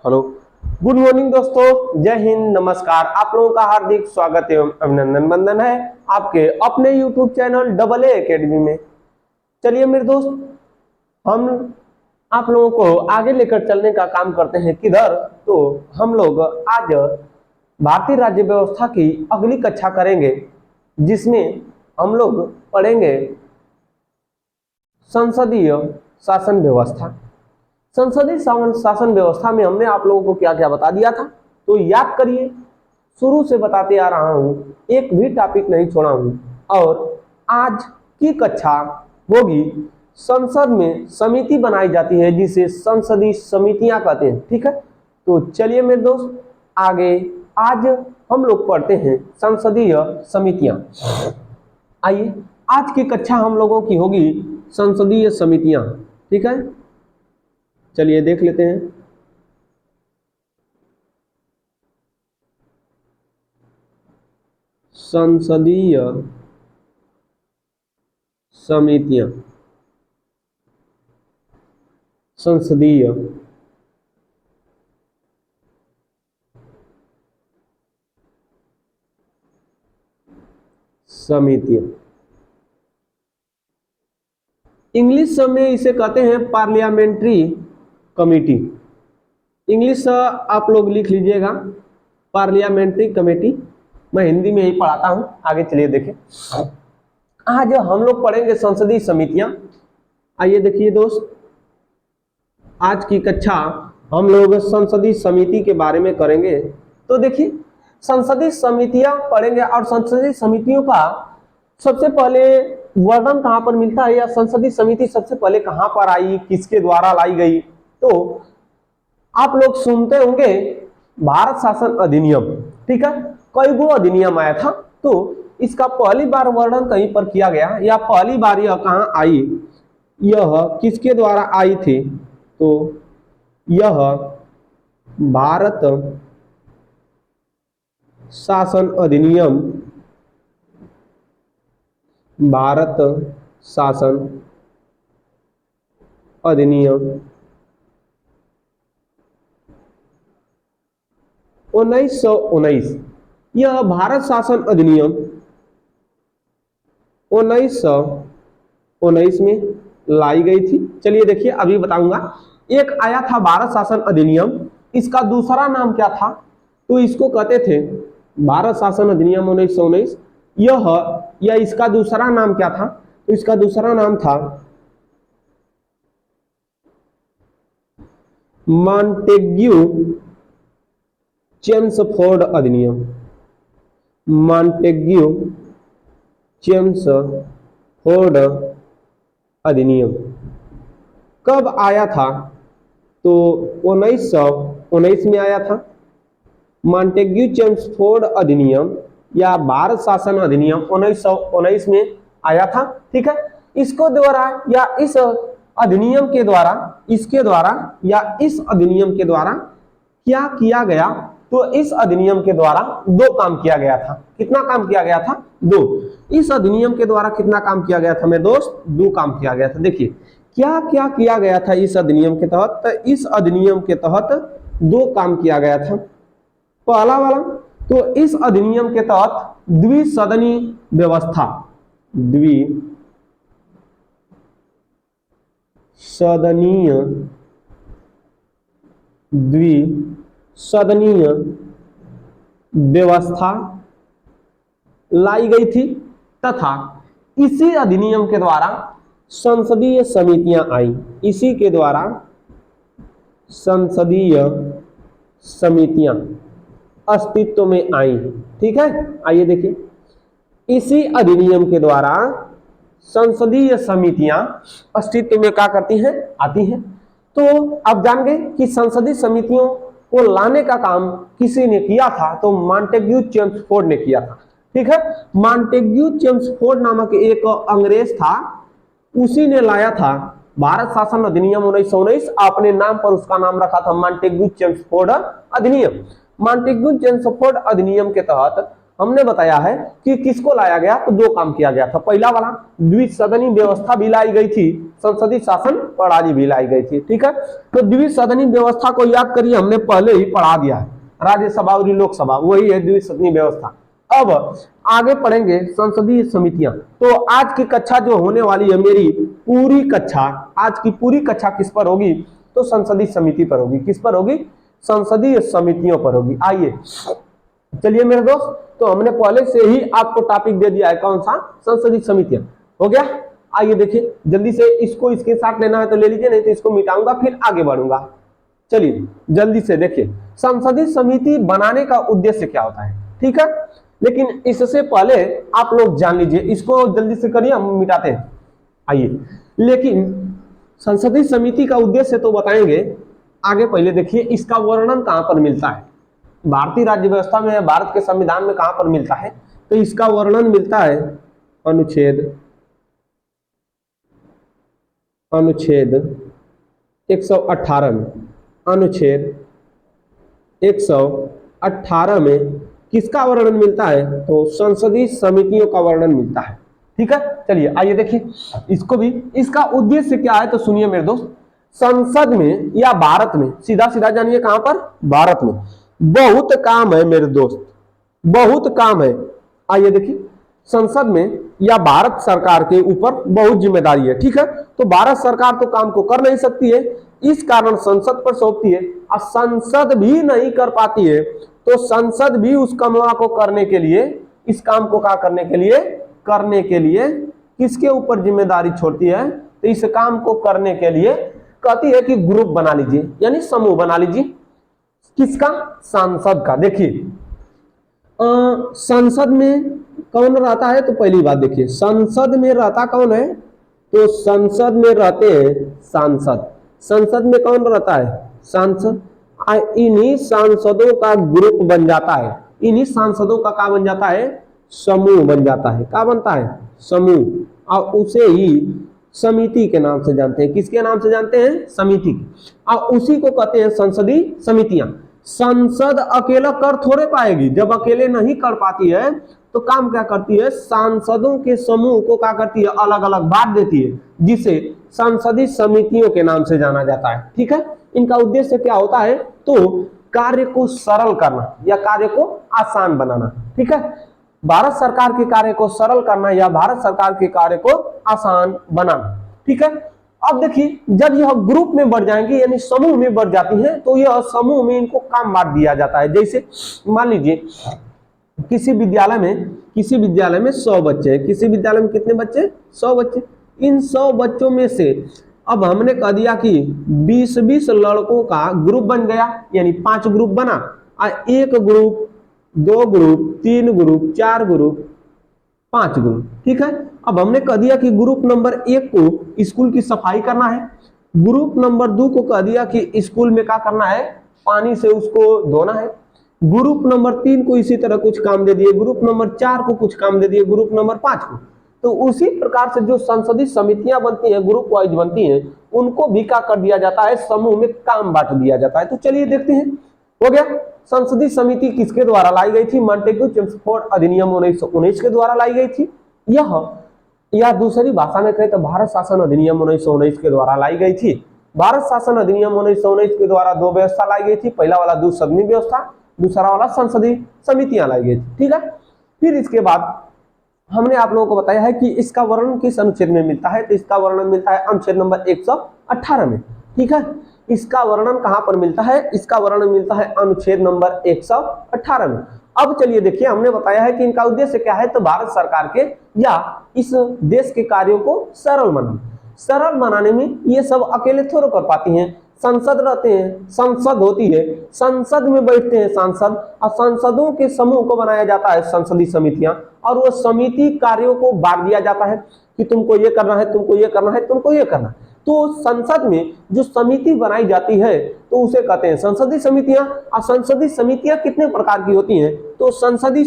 Hello, good morning दोस्तों, जय हिंद, नमस्कार। आप लोगों का हार्दिक स्वागत एवं अभिनंदन बंदन है आपके अपने YouTube channel double A academy में। चलिए मेरे दोस्त, हम आप लोगों को आगे लेकर चलने का काम करते हैं। किधर? तो हम लोग आज भारतीय राज्य व्यवस्था की अगली कक्षा करेंगे, जिसमें हम लोग पढ़ेंगे संसदीय शासन व्यवस्था। संसदीय शासन व्यवस्था में हमने आप लोगों को क्या क्या बता दिया था, तो याद करिए। शुरू से बताते आ रहा हूं, एक भी टॉपिक नहीं छोड़ा हूं। और आज की कक्षा होगी, संसद में समिति बनाई जाती है जिसे संसदीय समितियां कहते हैं। ठीक है, तो चलिए मेरे दोस्त आगे आज हम लोग पढ़ते हैं संसदीय समितियां। आइए, आज की कक्षा हम लोगों की होगी संसदीय समितियां। ठीक है, चलिए देख लेते हैं। संसदीय समितियां, संसदीय समितियां, इंग्लिश में इसे कहते हैं पार्लियामेंट्री कमेटी। इंग्लिश आप लोग लिख लीजिएगा, पार्लियामेंट्री कमेटी। मैं हिंदी में ही पढ़ाता हूं। आगे चलिए देखें, आज हम लोग पढ़ेंगे संसदीय समितियां। आइए देखिए दोस्त, आज की कक्षा हम लोग संसदीय समिति के बारे में करेंगे। तो देखिए, संसदीय समितियां पढ़ेंगे और संसदीय समितियों का सबसे पहले वर्णन कहां पर मिलता है, या संसदीय समिति सबसे पहले कहां पर आई, किसके द्वारा लाई गई। तो आप लोग सुनते होंगे भारत शासन अधिनियम। ठीक है, कई गो अधिनियम आया था, तो इसका पहली बार वर्णन कहीं पर किया गया, या पहली बार यह कहां आई, यह किसके द्वारा आई थी। तो यह भारत शासन अधिनियम, भारत शासन अधिनियम 1919, यह भारत शासन अधिनियम 1919 में लाई गई थी। चलिए देखिए, अभी बताऊंगा। एक आया था भारत शासन अधिनियम, इसका दूसरा नाम क्या था, तो इसको कहते थे भारत शासन अधिनियम 1919। यह इसका दूसरा नाम क्या था, तो इसका दूसरा नाम था मॉन्टेग्यू चेम्सफोर्ड अधिनियम। मॉन्टेग्यू चेम्सफोर्ड अधिनियम कब आया था, तो 1919 में आया था। मॉन्टेग्यू चेम्सफोर्ड अधिनियम या भारत शासन अधिनियम 1919 में आया था। ठीक है, इसको द्वारा या इस अधिनियम के द्वारा, इसके द्वारा या इस अधिनियम के द्वारा क्या किया गया, तो इस अधिनियम के द्वारा दो काम किया गया था। कितना काम किया गया था? दो। इस अधिनियम के द्वारा कितना काम किया गया था मेरे दोस्त? दो काम किया गया था। देखिए क्या क्या किया गया था इस अधिनियम के तहत। तो इस अधिनियम के तहत दो काम किया गया था। पहला वाला, तो इस अधिनियम के तहत द्विसदनीय व्यवस्था, द्विसदनीय व्यवस्था लाई गई थी, तथा इसी अधिनियम के द्वारा संसदीय समितियां आई। इसी के द्वारा संसदीय समितियां अस्तित्व में आई। ठीक है, आइए देखिए, इसी अधिनियम के द्वारा संसदीय समितियां अस्तित्व में क्या करती हैं? आती हैं। तो अब जान गए कि संसदीय समितियों को लाने का काम किसी ने किया था, तो मॉन्टेग्यू चेम्सफोर्ड ने किया था। ठीक है, मॉन्टेग्यू चेम्सफोर्ड नामक एक अंग्रेज था, उसी ने लाया था भारत शासन अधिनियम 1919। अपने नाम पर उसका नाम रखा था मॉन्टेग्यू चेम्सफोर्ड अधिनियम। मॉन्टेग्यू चेम्सफोर्ड अधिनियम के तहत हमने बताया है कि किसको लाया गया, तो दो काम किया गया था। पहला वाला द्विसदनी व्यवस्था भी लाई गई थी, संसदीय शासन प्रणाली भी लाई गई थी। ठीक है, तो द्विसदनी व्यवस्था को याद करिए, हमने पहले ही पढ़ा दिया है, राज्यसभा और लोकसभा, वही है द्विसदनी व्यवस्था। अब आगे पढ़ेंगे संसदीय समितियां। तो आज की कक्षा जो होने वाली है मेरी पूरी कक्षा, आज की पूरी कक्षा किस पर होगी, तो संसदीय समिति पर होगी। किस पर होगी, संसदीय समितियों पर होगी। आइए चलिए मेरे दोस्त, तो हमने पहले से ही आपको टॉपिक दे दिया है, कौन सा, संसदीय समितियां। हो गया, आइए देखिए जल्दी से, इसको इसके साथ लेना है तो ले लीजिए, नहीं तो इसको मिटाऊंगा फिर आगे बढ़ूंगा। चलिए जल्दी से देखिए, संसदीय समिति बनाने का उद्देश्य क्या होता है। ठीक है, लेकिन इससे पहले आप लोग जान लीजिए, इसको जल्दी से करिए, हम मिटाते हैं। आइए, लेकिन संसदीय समिति का उद्देश्य तो बताएंगे आगे, पहले देखिए इसका वर्णन कहां पर मिलता है, भारतीय राज्य व्यवस्था में, भारत के संविधान में कहां पर मिलता है, तो इसका वर्णन मिलता है अनुच्छेद 118 में। अनुच्छेद 118 में किसका वर्णन मिलता है, तो संसदीय समितियों का वर्णन मिलता है। ठीक है, चलिए आइए देखिए इसको भी, इसका उद्देश्य क्या है, तो सुनिए मेरे दोस्त, संसद में या भारत में, सीधा सीधा जानिए कहां पर, भारत में बहुत काम है मेरे दोस्त, बहुत काम है। आइए देखिए, संसद में या भारत सरकार के ऊपर बहुत जिम्मेदारी है। ठीक है, तो भारत सरकार तो काम को कर नहीं सकती है, इस कारण संसद पर सौंपती है, और संसद भी नहीं कर पाती है तो संसद भी उस कामों को करने के लिए, इस काम को क्या करने के लिए किसके ऊपर जिम्मेदारी छोड़ती है, तो इस काम को करने के लिए कहती है कि ग्रुप बना लीजिए, यानी समूह बना लीजिए। किसका, सांसद का। देखिए संसद में कौन रहता है, तो पहली बात देखिए, संसद में रहता कौन है, तो संसद में रहते हैं सांसद। संसद में कौन रहता है, सांसद। इन्हीं सांसदों का ग्रुप बन जाता है, इन्हीं सांसदों का क्या बन जाता है, समूह बन जाता है। क्या बनता है, समूह, और उसे ही समिति के नाम से जानते हैं। किसके नाम से जानते हैं, समिति, और उसी को कहते हैं संसदीय समितियां। संसद अकेला कर थोड़े पाएगी, जब अकेले नहीं कर पाती है तो काम क्या करती है, सांसदों के समूह को क्या करती है, अलग अलग बांट देती है, जिसे संसदीय समितियों के नाम से जाना जाता है। ठीक है, इनका उद्देश्य क्या होता है, तो कार्य को सरल करना या कार्य को आसान बनाना। ठीक है, भारत सरकार के कार्य को सरल करना या भारत सरकार के कार्य को आसान बनाना। ठीक है, अब देखिए जब यह ग्रुप में बढ़ जाएंगे, यानी समूह में बढ़ जाती हैं, तो यह समूह में इनको काम बांट दिया जाता है। जैसे मान लीजिए किसी विद्यालय में 100 बच्चे हैं, किसी विद्यालय में कितने बच्चे, 100 बच्चे। इन 100 बच्चों में से अब हमने कह दिया कि 20-20 लड़कों का ग्रुप बन गया, यानी 5 ग्रुप बना, और 1 group, 2 group, 3 group, 4 group, 5 group. ठीक है, अब हमने कह दिया कि ग्रुप नंबर 1 को स्कूल की सफाई करना है, ग्रुप नंबर 2 को कह दिया कि स्कूल में क्या करना है, पानी से उसको धोना है, ग्रुप नंबर 3 को इसी तरह कुछ काम दे दिए, ग्रुप नंबर 4 को कुछ काम दे दिए, ग्रुप नंबर 5 को। तो उसी प्रकार से जो संसदीय समितियां बनती हैं, ग्रुप वाइज बनती हैं, उनको भी क्या कर दिया जाता है, समूह में काम बांट दिया जाता है। तो चलिए देखते हैं, हो गया। संसदीय समिति किसके द्वारा लाई गई थी, मॉन्टेग्यू चेम्सफोर्ड अधिनियम 1919 के द्वारा लाई गई थी, या दूसरी भाषा में कहें तो भारत शासन अधिनियम 1919 के द्वारा लाई गई थी। भारत शासन अधिनियम 1919 के द्वारा 2 व्यवस्था लाई गई थी, पहला वाला द्विसदनी व्यवस्था, दूसरा वाला संसदीय समितियां लाई गई थी। ठीक है, फिर इसके बाद हमने आप लोगों को बताया है कि इसका वर्णन किस अनुच्छेद में मिलता है, तो इसका वर्णन मिलता है अनुच्छेद नंबर 118 में। ठीक है, इसका वर्णन कहां पर मिलता है, इसका वर्णन मिलता है अनुच्छेद नंबर 118 में। अब चलिए देखिए, हमने बताया है कि इनका उद्देश्य क्या है, तो भारत सरकार के या इस देश के कार्यों को सरल बनाने में ये सब अकेले थोड़ा कर पाती हैं। संसद रहते हैं, संसद होती है, संसद में बैठते हैं सांसद, और सांसदों के समूह को बनाया जाता है संसदीय समितियां, और वो समिति कार्यों को बांट दिया जाता है कि तुमको ये करना है, तुमको ये करना है, तुमको ये करना है। तो संसद में जो समिति बनाई जाती है तो उसे कहते हैं संसदीय समितियां। और संसदीय समितियां कितने प्रकार की होती हैं, तो संसदीय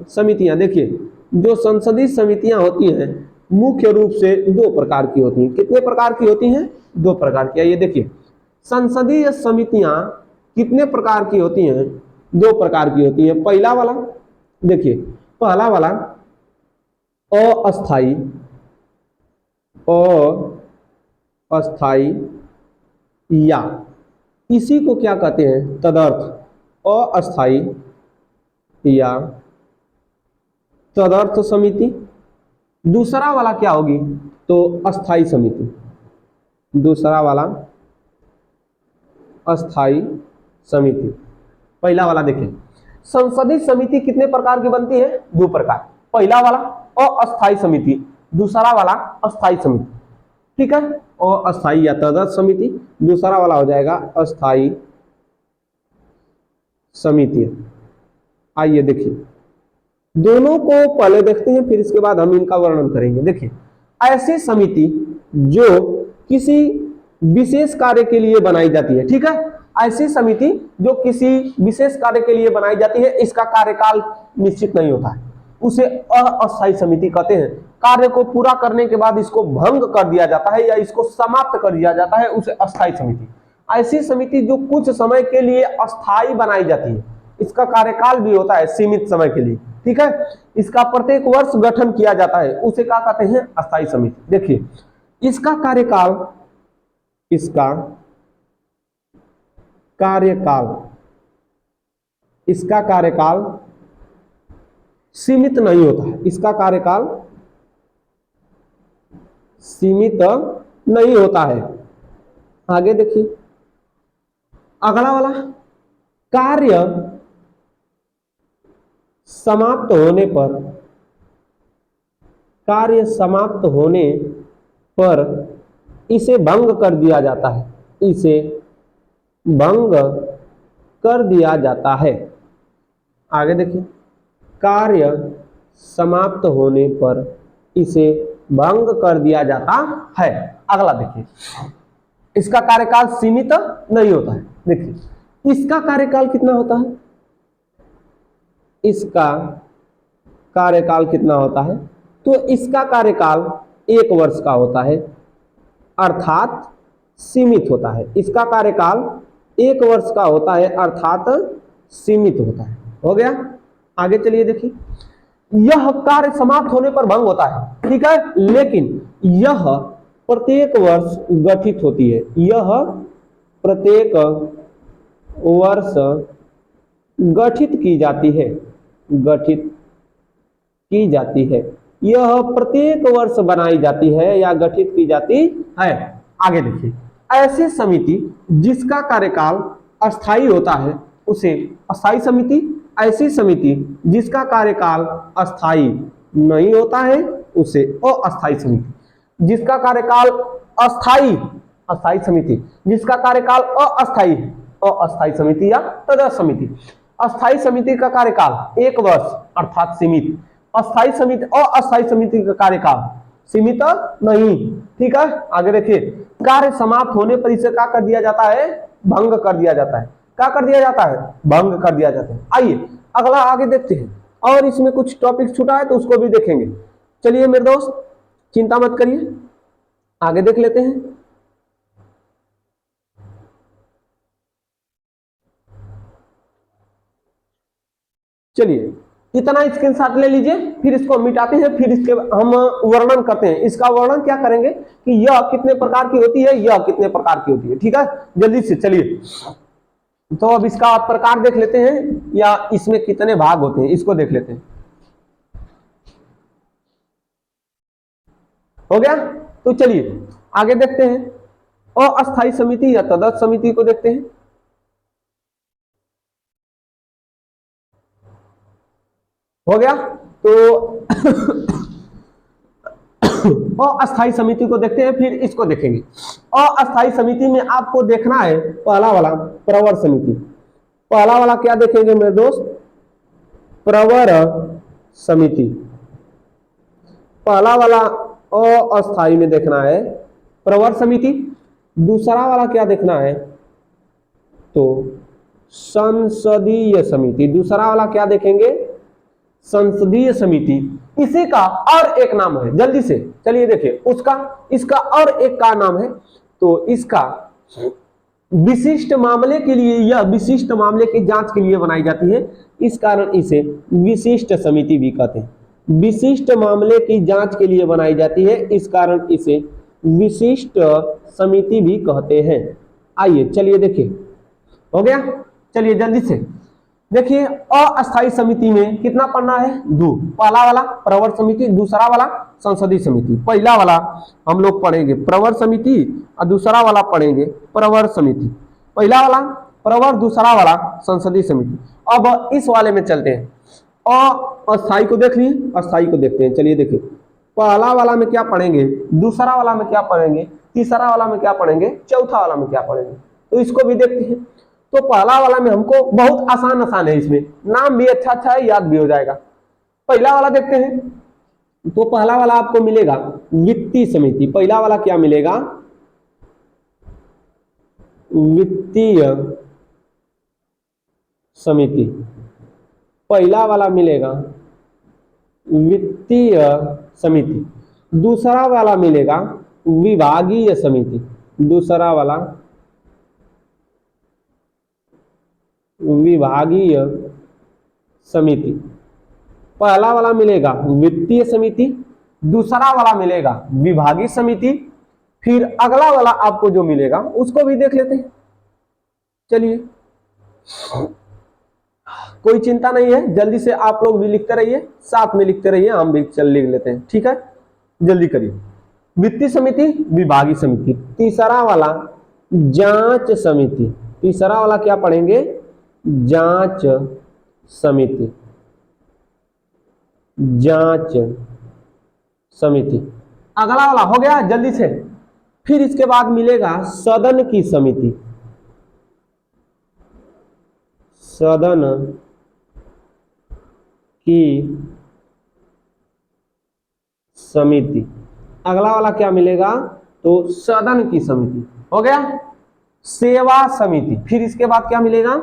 समितियां देखिए, जो संसदीय समितियां होती हैं मुख्य रूप से 2 प्रकार की होती हैं। कितने प्रकार की होती हैं, 2 प्रकार की। ये देखिए संसदीय समितियां कितने प्रकार की होती हैं, दो प्रकार की होती है। पहला वाला देखिए, पहला वाला अस्थाई, अस्थाई या इसी को क्या कहते हैं, तदर्थ, अस्थाई या तदर्थ समिति। दूसरा वाला क्या होगी, तो अस्थाई समिति। दूसरा वाला अस्थाई समिति। पहला वाला देखें, संसदीय समिति कितने प्रकार की बनती है, दो प्रकार। पहला वाला अस्थाई समिति, दूसरा वाला अस्थाई समिति, ठीक है। और अस्थाई या तदर्थ समिति, दूसरा वाला हो जाएगा अस्थाई समिति। आइए देखिए, दोनों को पहले देखते हैं, फिर इसके बाद हम इनका वर्णन करेंगे। देखिए, ऐसी समिति जो किसी विशेष कार्य के लिए बनाई जाती है, ठीक है। ऐसी समिति जो किसी विशेष कार्य के लिए बनाई जाती है, इसका कार्यकाल निश्चित नहीं होता है, उसे अस्थायी समिति कहते हैं। कार्य को पूरा करने के बाद इसको भंग कर दिया जाता है या इसको समाप्त कर दिया जाता है, उसे अस्थायी समिति। ऐसी समिति जो कुछ समय के लिए अस्थायी बनाई जाती है, इसका कार्यकाल भी होता है सीमित समय के लिए, ठीक है। इसका प्रत्येक वर्ष गठन किया जाता है, उसे क्या कहते हैं, अस्थायी समिति। देखिए, इसका कार्यकाल, इसका कार्यकाल सीमित नहीं होता है, इसका कार्यकाल सीमित नहीं होता है। आगे देखिए, अगला वाला, कार्य समाप्त होने पर इसे भंग कर दिया जाता है, इसे भंग कर दिया जाता है। आगे देखिए, कार्य समाप्त होने पर इसे भंग कर दिया जाता है। अगला देखिए, इसका कार्यकाल सीमित नहीं होता है। देखिए, इसका कार्यकाल कितना होता है, इसका कार्यकाल कितना होता है, तो इसका कार्यकाल 1 वर्ष का होता है, अर्थात सीमित होता है। इसका कार्यकाल 1 वर्ष का होता है, अर्थात सीमित होता है। हो गया। आगे चलिए देखिए, यह कार्य समाप्त होने पर भंग होता है, ठीक है, लेकिन यह प्रत्येक वर्ष गठित होती है, यह प्रत्येक वर्ष गठित की जाती है, गठित की जाती है। यह प्रत्येक वर्ष बनाई जाती है या गठित की जाती है। आगे देखिए, ऐसी समिति जिसका कार्यकाल अस्थायी होता है उसे अस्थायी समिति, ऐसी समिति जिसका कार्यकाल अस्थायी नहीं होता है उसे अस्थायी समिति। जिसका कार्यकाल अस्थायी समिति, जिसका कार्यकाल अस्थायी है, अस्थायी समिति या तदर्थ समिति। अस्थायी समिति का कार्यकाल 1 वर्ष अर्थात सीमित, अस्थायी समिति अस्थायी समिति का कार्यकाल सीमित नहीं, ठीक है। आगे देखिए, कार्य समाप्त होने पर इसे क्या कर दिया जाता है, भंग कर दिया जाता है। क्या कर दिया जाता है, भंग कर दिया जाता है। आइए अगला आगे देखते हैं, और इसमें कुछ टॉपिक छूटा है तो उसको भी देखेंगे। चलिए मेरे दोस्त, चिंता मत करिए, आगे देख लेते हैं। चलिए, इतना स्क्रीनशॉट ले लीजिए, फिर इसको मिटाते हैं, फिर इसके हम वर्णन करते हैं। इसका वर्णन क्या करेंगे कि यह कितने प्रकार की होती है, यह कितने प्रकार की होती है, ठीक है। जल्दी से चलिए, तो अब इसका प्रकार देख लेते हैं या इसमें कितने भाग होते हैं, इसको देख लेते हैं। हो गया, तो चलिए आगे देखते हैं। अस्थायी समिति या तदर्थ समिति को देखते हैं। हो गया, तो अस्थायी समिति को देखते हैं, फिर इसको देखेंगे। अस्थायी समिति में आपको देखना है पहला वाला प्रवर समिति। पहला वाला क्या देखेंगे मेरे दोस्त, प्रवर समिति। पहला वाला अस्थायी में देखना है प्रवर समिति। दूसरा वाला क्या देखना है, तो संसदीय समिति। दूसरा वाला क्या देखेंगे, संसदीय समिति। इसी का और एक नाम है, जल्दी से चलिए देखिए उसका, इसका और एक का नाम है, तो इसका विशिष्ट मामले के लिए या विशिष्ट मामले की जांच के लिए बनाई जाती है, इस कारण इसे विशिष्ट समिति भी कहते हैं। विशिष्ट मामले की जांच के लिए बनाई जाती है, इस कारण इसे विशिष्ट समिति भी कहते हैं। आइए चलिए देखिए, हो गया। चलिए जल्दी से देखिए, अस्थायी समिति में कितना पढ़ना है? दो। पहला वाला प्रवर समिति, दूसरा वाला संसदीय समिति। पहला वाला हम लोग पढ़ेंगे प्रवर समिति और दूसरा वाला पढ़ेंगे प्रवर समिति। पहला वाला प्रवर, दूसरा वाला संसदीय समिति। अब इस वाले में चलते हैं। अस्थायी को देख लिए, अस्थायी को देखते हैं। चलिए देखिए, पहला वाला में क्या पढ़ेंगे, दूसरा वाला में क्या पढ़ेंगे, तीसरा वाला में क्या पढ़ेंगे, चौथा वाला में क्या पढ़ेंगे, तो इसको भी देखते हैं। तो पहला वाला में हमको बहुत आसान आसान है, इसमें नाम भी अच्छा अच्छा है, याद भी हो जाएगा। पहला वाला देखते हैं। तो पहला वाला आपको मिलेगा वित्तीय समिति। पहला वाला क्या मिलेगा? वित्तीय समिति। पहला वाला मिलेगा वित्तीय समिति। दूसरा वाला मिलेगा विभागीय समिति। दूसरा वाला विभागीय समिति। पहला वाला मिलेगा वित्तीय समिति, दूसरा वाला मिलेगा विभागीय समिति, फिर अगला वाला आपको जो मिलेगा उसको भी देख लेते हैं। चलिए, कोई चिंता नहीं है, जल्दी से आप लोग भी लिखते रहिए, साथ में लिखते रहिए, हम भी चल लिख लेते हैं। ठीक है, जल्दी करिए। वित्तीय समिति, विभागीय समिति। तीसरा वाला जांच समिति। तीसरा वाला क्या पढ़ेंगे? जांच समिति। जांच समिति। अगला वाला हो गया, जल्दी से। फिर इसके बाद मिलेगा सदन की समिति। सदन की समिति। अगला वाला क्या मिलेगा? तो सदन की समिति हो गया। सेवा समिति। फिर इसके बाद क्या मिलेगा?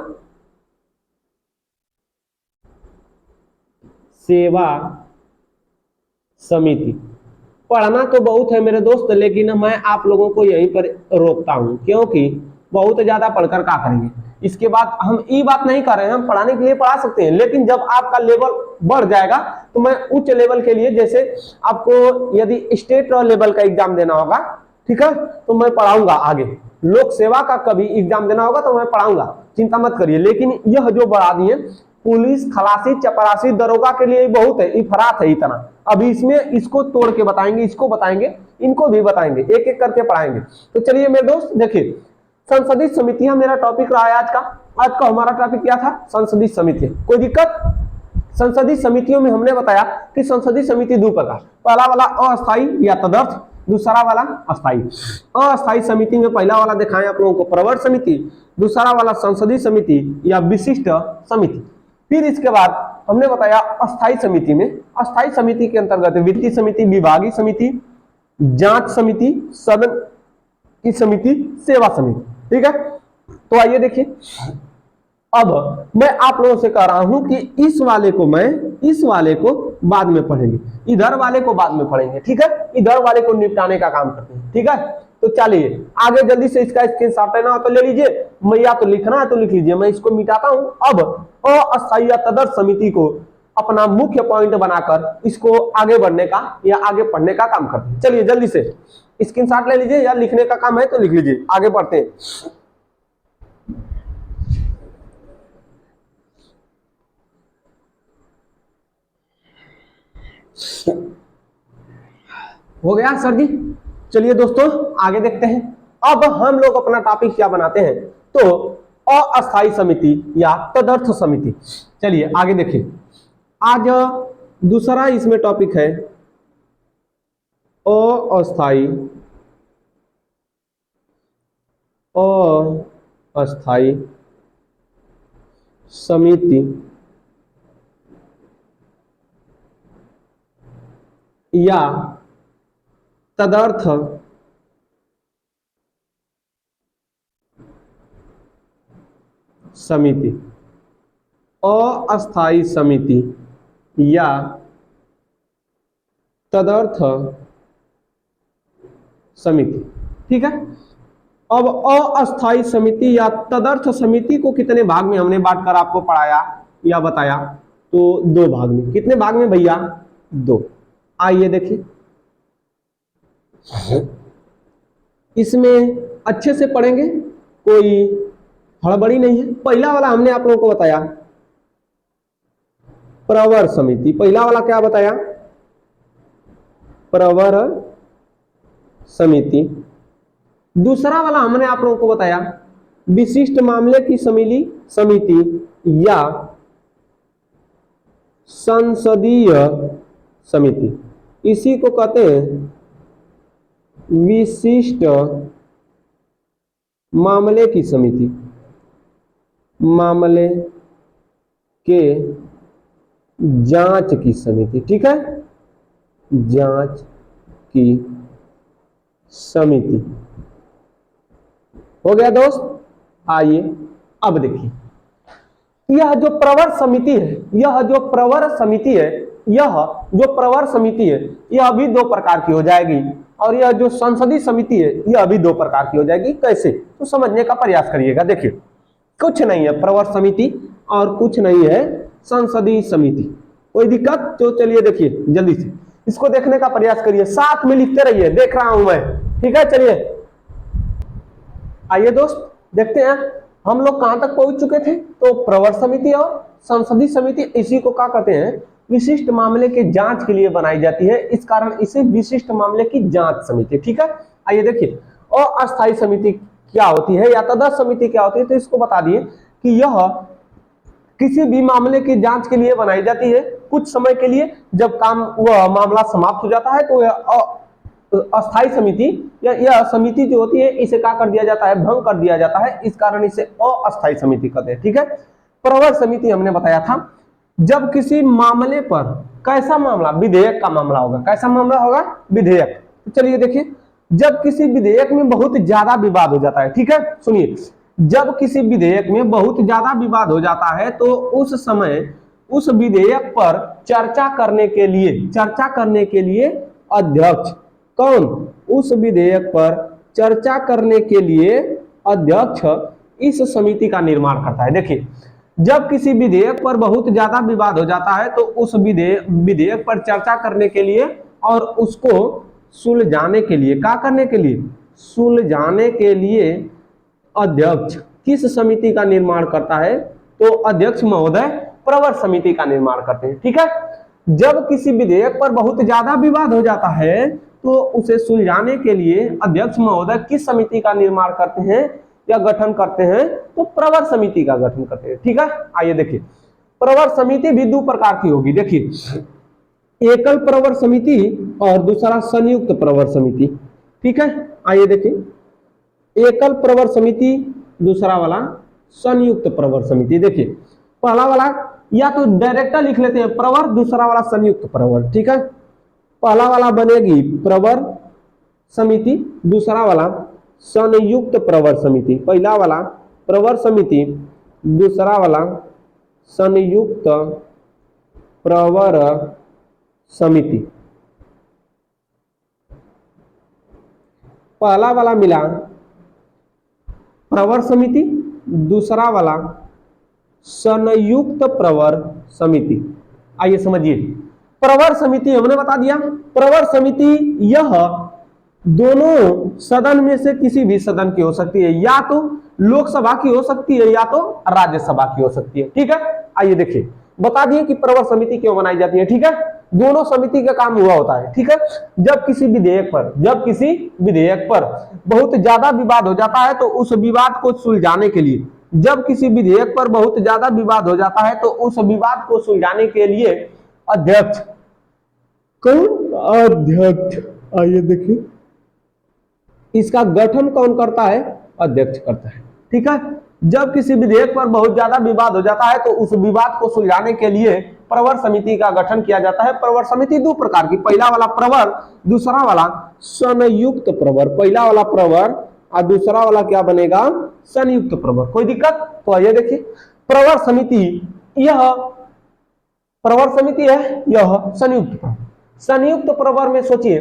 सेवा समिति। पढ़ना तो बहुत है मेरे दोस्त, लेकिन मैं आप लोगों को यहीं पर रोकता हूं, क्योंकि बहुत ज्यादा पढ़कर क्या करेंगे। इसके बाद हम ये बात नहीं कर रहे हैं, हम पढ़ाने के लिए पढ़ा सकते हैं, लेकिन जब आपका लेवल बढ़ जाएगा तो मैं उच्च लेवल के लिए, जैसे आपको यदि स्टेट लेवल का एग्जाम देना होगा, ठीक है, तो मैं पढ़ाऊंगा आगे। लोक सेवा का कभी एग्जाम देना होगा तो मैं पढ़ाऊंगा, चिंता मत करिए। लेकिन यह जो बढ़ा दिए, पुलिस, खलासी, चपरासी, दरोगा के लिए बहुत है, इफरात है इतना। अभी इसमें इसको तोड़ के बताएंगे, इसको बताएंगे, इनको भी बताएंगे, एक एक करके पढ़ाएंगे। तो चलिए मेरे दोस्त देखिए, संसदीय समितियां मेरा टॉपिक रहा है आज का। आज का हमारा टॉपिक क्या था? संसदीय समिति। कोई दिक्कत? संसदीय समितियों में हमने बताया कि संसदीय समिति दो प्रकार, पहला वाला अस्थायी या तदर्थ, दूसरा वाला अस्थायी। अस्थायी समिति में पहला वाला दिखाएं आप लोगों को प्रवर समिति, दूसरा वाला संसदीय समिति या विशिष्ट समिति। फिर इसके बाद हमने बताया अस्थायी समिति में, अस्थायी समिति के अंतर्गत वित्तीय समिति, विभागीय समिति, जांच समिति, सदन की समिति, सेवा समिति। ठीक है, तो आइए देखिए, अब मैं आप लोगों से कह रहा हूं कि इस वाले को बाद में पढ़ेंगे, इधर वाले को बाद में पढ़ेंगे। ठीक है, इधर वाले को निपटाने का काम करते हैं। ठीक है, तो चलिए आगे जल्दी से इसका स्क्रीनशॉट लेना हो तो ले लीजिए, मैं या तो लिखना है तो लिख लीजिए, मैं इसको मिटाता हूं। अब अस्थायी या तदर्थ समिति को अपना मुख्य पॉइंट बनाकर इसको आगे बढ़ने का या आगे पढ़ने का काम करते हैं। चलिए जल्दी से स्क्रीनशॉट ले लीजिए, या लिखने का काम है तो लिख लीजिए, आगे बढ़ते हैं। हो गया सर जी? चलिए दोस्तों आगे देखते हैं। अब हम लोग अपना टॉपिक क्या बनाते हैं? तो अस्थायी समिति या तदर्थ समिति। चलिए आगे देखिए, आज दूसरा इसमें टॉपिक है अस्थायी समिति या तदर्थ समिति। अस्थायी समिति या तदर्थ समिति। ठीक है, अब अस्थाई समिति या तदर्थ समिति को कितने भाग में हमने बांटकर आपको पढ़ाया या बताया? तो 2 भाग में। कितने भाग में भैया? 2। आइए देखिए, इसमें अच्छे से पढ़ेंगे, कोई हड़बड़ी नहीं है। पहला वाला हमने आप लोगों को बताया प्रवर समिति। पहला वाला क्या बताया? प्रवर समिति। दूसरा वाला हमने आप लोगों को बताया विशिष्ट मामले की समिति या संसदीय समिति। इसी को कहते हैं विशिष्ट मामले की समिति, मामले के जांच की समिति। ठीक है, जांच की समिति हो गया दोस्त। आइए अब देखिए, यह जो प्रवर समिति है, यह जो प्रवर समिति है, यह भी 2 प्रकार की हो जाएगी, और यह जो संसदीय समिति है यह भी 2 प्रकार की हो जाएगी। कैसे? तो समझने का प्रयास करिएगा। देखिए, कुछ नहीं है प्रवर समिति और कुछ नहीं है संसदीय समिति। कोई दिक्कत? तो चलिए देखिए जल्दी से इसको देखने का प्रयास करिए, साथ में लिखते रहिए, देख रहा हूं मैं। ठीक है, चलिए आइए दोस्त देखते हैं हम लोग कहां तक पहुंच चुके थे। तो प्रवर समिति और संसदीय समिति, इसी को क्या कहते हैं? विशिष्ट मामले के जांच के लिए बनाई जाती है, इस कारण इसे विशिष्ट मामले की जांच समिति। ठीक है, आइए देखिए अस्थायी समिति क्या होती है या तदर्थ समिति क्या होती है। तो इसको बता दिए कि यह किसी भी मामले की जांच के लिए बनाई जाती है कुछ समय के लिए, जब काम वह मामला समाप्त हो जाता है तो अस्थायी समिति या यह समिति जो होती है इसे क्या कर दिया जाता है? भंग कर दिया जाता है, इस कारण इसे अस्थायी समिति कहते हैं। ठीक है, प्रवर समिति हमने बताया था जब किसी मामले पर, कैसा मामला? विधेयक का मामला होगा। कैसा मामला होगा? विधेयक। तो चलिए देखिए, जब किसी विधेयक में बहुत ज्यादा विवाद हो जाता है। ठीक है, सुनिए, जब किसी विधेयक में बहुत ज्यादा विवाद हो जाता है तो उस समय उस विधेयक पर चर्चा करने के लिए अध्यक्ष, कौन? उस विधेयक पर चर्चा करने के लिए अध्यक्ष इस समिति का निर्माण करता है। देखिए, जब किसी विधेयक पर बहुत ज्यादा विवाद हो जाता है तो उस विधेयक पर चर्चा करने के लिए और उसको सुलझाने के लिए, क्या करने के लिए? सुलझाने के लिए अध्यक्ष किस समिति का निर्माण करता है? तो अध्यक्ष महोदय प्रवर समिति का निर्माण करते हैं। ठीक है, जब किसी विधेयक पर बहुत ज्यादा विवाद हो जाता है तो उसे सुलझाने के लिए अध्यक्ष महोदय किस समिति का निर्माण करते हैं या गठन करते हैं? तो प्रवर समिति का गठन करते हैं। ठीक है, आइए देखिए, प्रवर समिति भी 2 प्रकार की होगी। देखिए, एकल प्रवर समिति और दूसरा संयुक्त प्रवर समिति। ठीक है, आइए देखिए, एकल प्रवर समिति, दूसरा वाला संयुक्त प्रवर समिति। देखिए, पहला वाला या तो डायरेक्ट लिख लेते हैं प्रवर, दूसरा वाला संयुक्त प्रवर। ठीक है, पहला वाला बनेगी प्रवर समिति, दूसरा वाला संयुक्त प्रवर समिति। पहला वाला प्रवर समिति, दूसरा वाला संयुक्त प्रवर समिति। पहला वाला मिला प्रवर समिति, दूसरा वाला संयुक्त प्रवर समिति। आइए समझिए, प्रवर समिति हमने बता दिया। प्रवर समिति यह दोनों सदन में से किसी भी सदन की हो सकती है, या तो लोकसभा की हो सकती है या तो राज्यसभा की हो सकती है। ठीक है, आइए देखिए, बता दिए कि प्रवर समिति क्यों बनाई जाती है। ठीक है, दोनों समिति का काम हुआ होता है। ठीक है, जब किसी विधेयक पर बहुत ज्यादा विवाद हो जाता है तो उस विवाद को सुलझाने के लिए, जब किसी विधेयक पर बहुत ज्यादा विवाद हो जाता है तो उस विवाद को सुलझाने के लिए अध्यक्ष, कौन? अध्यक्ष। आइए देखिए, इसका गठन कौन करता है? अध्यक्ष करता है। ठीक है, जब किसी विधेयक पर बहुत ज्यादा विवाद हो जाता है तो उस विवाद को सुलझाने के लिए प्रवर समिति का गठन किया जाता है। प्रवर समिति 2 प्रकार की, पहला वाला प्रवर, दूसरा वाला संयुक्त प्रवर। पहला वाला प्रवर और दूसरा वाला क्या बनेगा? संयुक्त प्रवर। कोई दिक्कत? तो आइए देखिए, प्रवर समिति, यह प्रवर समिति है, यह संयुक्त प्रवर। संयुक्त प्रवर में सोचिए,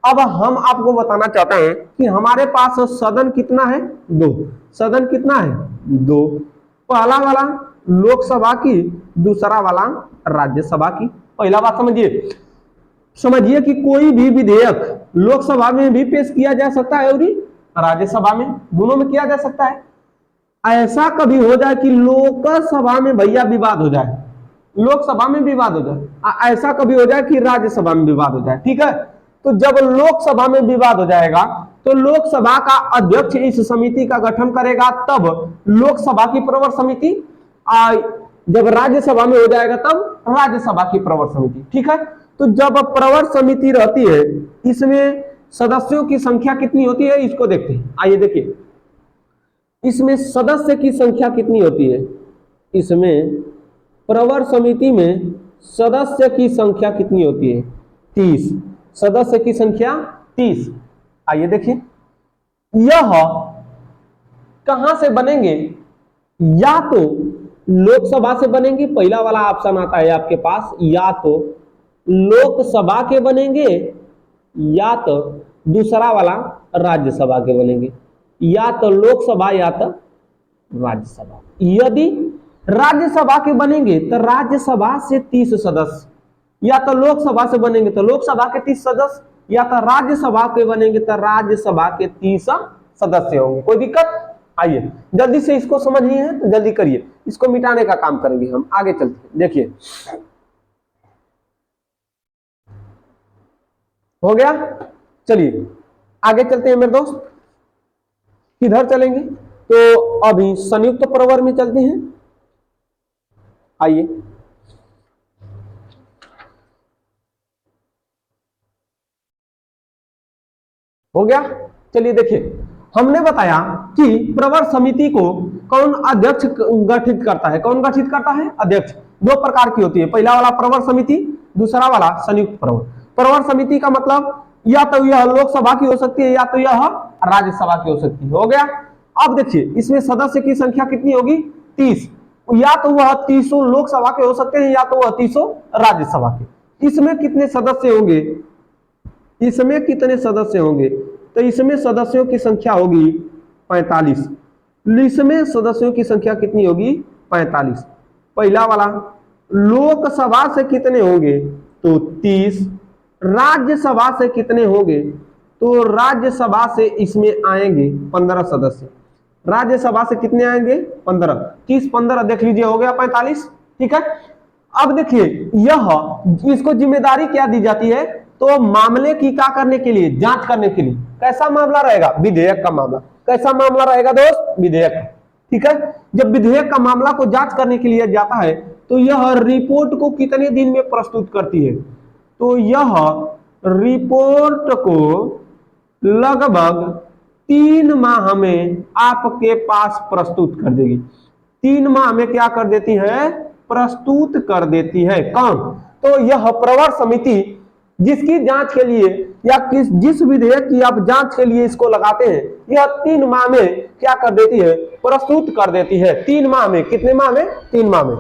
अब हम आपको बताना चाहते हैं कि हमारे पास सदन कितना है, 2। सदन कितना है, 2। पहला वाला लोकसभा की, दूसरा वाला राज्यसभा की। पहला बात समझिए, समझिए कि कोई भी विधेयक लोकसभा में भी पेश किया जा सकता है और राज्यसभा में, दोनों में किया जा सकता है। ऐसा कभी हो जाए कि लोकसभा में भैया विवाद हो जाए, लोकसभा में विवाद हो जाए, ऐसा कभी हो जाए कि राज्यसभा में विवाद हो जाए, ठीक है। तो जब लोकसभा में विवाद हो जाएगा तो लोकसभा का अध्यक्ष इस समिति का गठन करेगा, तब लोकसभा की प्रवर समिति, जब राज्यसभा में हो जाएगा तब राज्यसभा की प्रवर समिति, ठीक है। तो जब प्रवर समिति रहती है, इसमें सदस्यों की संख्या कितनी होती है, इसको देखते हैं। आइए देखिए, इसमें सदस्य की संख्या कितनी होती है, इसमें प्रवर समिति में सदस्य की संख्या कितनी होती है, 30। सदस्य की संख्या 30। आइए देखिए, यह कहां से बनेंगे, या तो लोकसभा से बनेंगे, पहला वाला ऑप्शन आता है आपके पास, या तो लोकसभा के बनेंगे, या तो दूसरा वाला राज्यसभा के बनेंगे, या तो लोकसभा या तो राज्यसभा। यदि राज्यसभा के बनेंगे तो राज्यसभा से 30 सदस्य, या तो लोकसभा से बनेंगे तो लोकसभा के 30 सदस्य, या तो राज्यसभा के बनेंगे तो राज्यसभा के 30 सदस्य होंगे। कोई दिक्कत? आइए जल्दी से इसको समझ लिए हैं तो जल्दी करिए, इसको मिटाने का काम करेंगे हम। आगे चलते हैं, देखिए हो गया। चलिए आगे चलते हैं मेरे दोस्त, किधर चलेंगे, तो अभी संयुक्त प्रवर में चलते हैं। आइए, हो गया। चलिए देखिए, हमने बताया कि प्रवर समिति को कौन अध्यक्ष गठित करता है, कौन गठित करता है, अध्यक्ष। 2 प्रकार की होती है, पहला वाला प्रवर समिति, दूसरा वाला संयुक्त प्रवर। प्रवर समिति का मतलब या तो यह लोकसभा की हो सकती है या तो यह राज्यसभा की हो सकती है। हो गया। अब देखिए, इसमें सदस्य की संख्या कितनी होगी, 30। या तो वह 30 लोकसभा के हो सकते हैं या तो वह 30 राज्यसभा के। इसमें कितने सदस्य होंगे, इसमें कितने सदस्य होंगे, तो इसमें सदस्यों की संख्या होगी 45। इसमें सदस्यों की संख्या कितनी होगी, 45। पहला वाला लोकसभा से कितने होंगे, तो 30। राज्यसभा से कितने होंगे, तो राज्यसभा से इसमें आएंगे 15 सदस्य। राज्यसभा से कितने आएंगे, 15। 30 15 देख लीजिए, हो गया 45, ठीक है। अब देखिए, यह इसको जिम्मेदारी क्या दी जाती है, तो मामले की क्या करने के लिए, जांच करने के लिए। कैसा मामला रहेगा, विधेयक का मामला। कैसा मामला रहेगा दोस्त, विधेयक, ठीक है। जब विधेयक का मामला को जांच करने के लिए जाता है तो यह रिपोर्ट को कितने दिन में प्रस्तुत करती है, तो यह रिपोर्ट को लगभग 3 माह में आपके पास प्रस्तुत कर देगी। 3 माह में क्या कर देती है, प्रस्तुत कर देती है। कौन, तो यह प्रवर समिति जिसकी जांच के लिए या जिस विधेयक की आप जांच के लिए इसको लगाते हैं, यह 3 माह में क्या कर देती है, प्रस्तुत कर देती है। 3 माह में, कितने माह में, 3 माह में।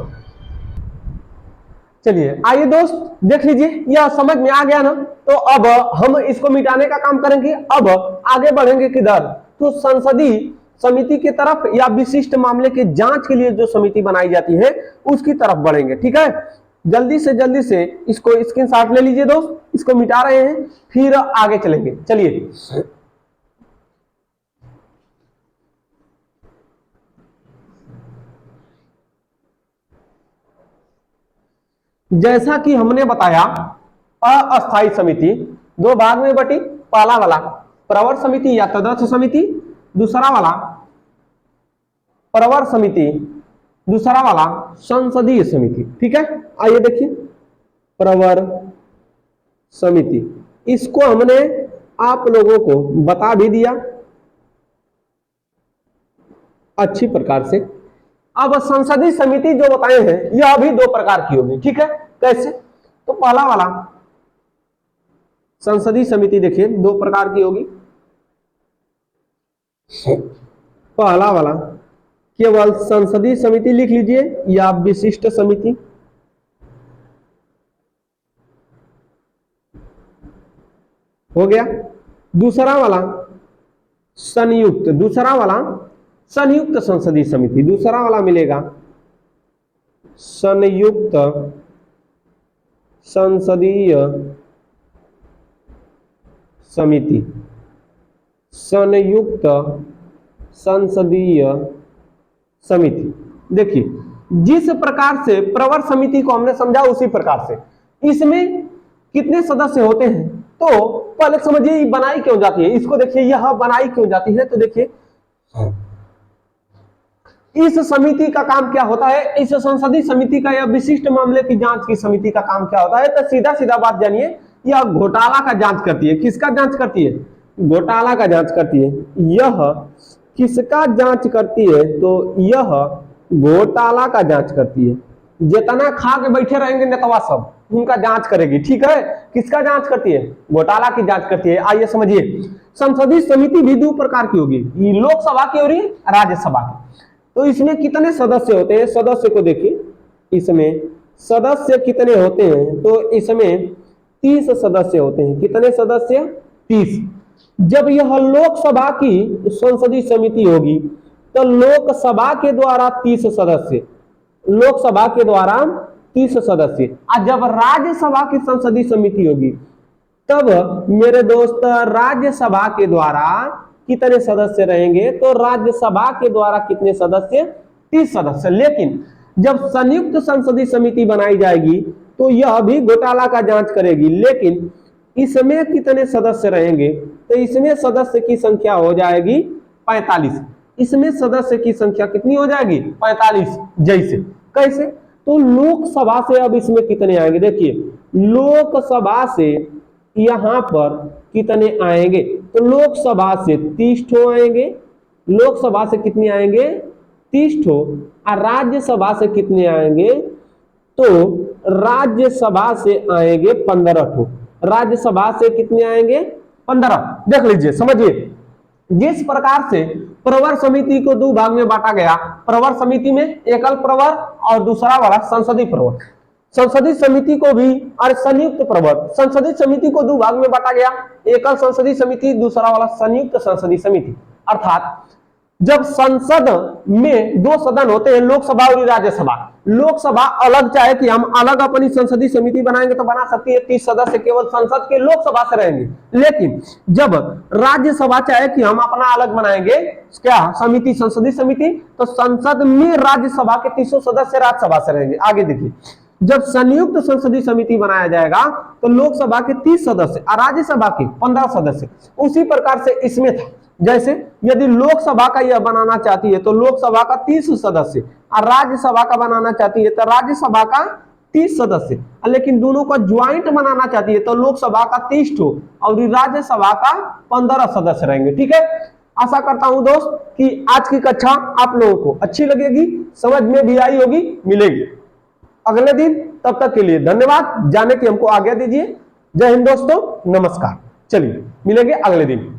चलिए आइए दोस्त देख लीजिए, यह समझ में आ गया ना। तो अब हम इसको मिटाने का काम करेंगे। अब आगे बढ़ेंगे किधर, तो संसदीय समिति की तरफ, या विशिष्ट मामले के जांच के लिए जो समिति बनाई जाती है उसकी तरफ बढ़ेंगे, ठीक है। जल्दी से इसको स्क्रीनशॉट ले लीजिए दोस्त, इसको मिटा रहे हैं, फिर आगे चलेंगे। चलिए जैसा कि हमने बताया, अस्थायी समिति 2 भाग में बटी। पहला वाला प्रवर समिति या तदर्थ समिति, दूसरा वाला प्रवर समिति, दूसरा वाला संसदीय समिति, ठीक है। आइए देखिए, प्रवर समिति, इसको हमने आप लोगों को बता भी दिया अच्छी प्रकार से। अब संसदीय समिति जो बताए हैं यह भी 2 प्रकार की होगी, ठीक है। कैसे, तो पहला वाला संसदीय समिति देखिए 2 प्रकार की होगी। पहला वाला केवल संसदीय समिति लिख लीजिए, या विशिष्ट समिति। हो गया। दूसरा वाला संयुक्त संसदीय समिति, दूसरा वाला मिलेगा संयुक्त संसदीय समिति। संयुक्त संसदीय समिति, देखिए जिस प्रकार से प्रवर समिति को हमने समझा उसी प्रकार से इसमें कितने सदस्य होते हैं, तो पहले समझिए बनाई क्यों जाती है, इसको देखिए यह बनाई क्यों जाती है। तो देखिए इस समिति का काम क्या होता है, इस संसदीय समिति का, यह विशिष्ट मामले की जांच की समिति का काम क्या होता है, तो सीधा सीधा बात जानिए, यह घोटाला का जांच करती है। किसका जांच करती है? घोटाला का जांच करती है। यह किसका जांच करती है? तो यह घोटाला का जांच करती है। जितना खा के बैठे रहेंगे नेतवा सब, उनका जांच करेगी। ठीक है, किसका जांच करती है? घोटाला की जांच करती है। आइए समझिए, संसदीय समिति भी दो प्रकार की होगी, लोकसभा की और राज्यसभा की। तो इसमें कितने सदस्य होते हैं? सदस्य को देखिए, इसमें सदस्य कितने होते हैं? तो इसमें 30 सदस्य होते हैं। कितने सदस्य? 30। जब यह लोकसभा की संसदीय समिति होगी तो लोकसभा के द्वारा 30 सदस्य, लोकसभा के द्वारा 30 सदस्य। और जब राज्यसभा की संसदीय समिति होगी तब मेरे दोस्त राज्यसभा के द्वारा कितने सदस्य रहेंगे? तो राज्यसभा के द्वारा कितने सदस्य? 30 सदस्य। लेकिन जब संयुक्त संसदीय समिति बनाई जाएगी तो यह भी घोटाला का जांच करेगी, लेकिन इसमें कितने सदस्य रहेंगे? तो इसमें सदस्य की संख्या हो जाएगी 45। इसमें सदस्य की संख्या कितनी हो जाएगी? 45। जैसे कैसे? तो लोकसभा से अब इसमें कितने आएंगे? देखिए लोकसभा से यहां पर कितने आएंगे? तो लोकसभा से 30 ठो आएंगे। लोकसभा से कितने आएंगे? 30 ठो। और राज्यसभा से कितने आएंगे? तो राज्यसभा से आएंगे 15 ठो। राज्यसभा से कितने आएंगे? 15। देख लीजिए, समझिए जिस प्रकार से प्रवर समिति को दो भाग में बांटा गया, प्रवर समिति में एकल प्रवर और दूसरा वाला संसदीय प्रवर, संसदीय समिति को भी और संयुक्त प्रवर, संसदीय समिति को दो भाग में बांटा गया, एकल संसदीय समिति, दूसरा वाला संयुक्त संसदीय समिति। अर्थात जब संसद में दो सदन होते हैं, लोकसभा और राज्यसभा, लोकसभा अलग चाहे कि हम अलग अपनी संसदीय समिति बनाएंगे तो बना सकती है, 30 सदस्य केवल संसद के लोकसभा से रहेंगे। लेकिन जब राज्यसभा चाहे कि हम अपना अलग बनाएंगे क्या समिति, संसदीय समिति, तो संसद में राज्यसभा के 30 सदस्य राज्यसभा से रहेंगे। आगे देखिए, जब संयुक्त संसदीय समिति बनाया जाएगा तो लोकसभा के 30 सदस्य और राज्यसभा के 15 सदस्य। उसी प्रकार से इसमें था, जैसे यदि लोकसभा का यह बनाना चाहती है तो लोकसभा का 30 सदस्य और राज्यसभा का बनाना चाहती है तो राज्यसभा का 30 सदस्य, लेकिन दोनों को ज्वाइंट बनाना चाहती है तो लोकसभा का 30 ठो और राज्यसभा का 15 सदस्य रहेंगे। ठीक है, आशा करता हूं दोस्त कि आज की कक्षा आप लोगों को अच्छी लगेगी, समझ में भी आई होगी, मिलेगी अगले दिन। तब तक के लिए धन्यवाद, जाने की हमको आज्ञा दीजिए। जय हिंद दोस्तों, नमस्कार। चलिए मिलेंगे अगले दिन।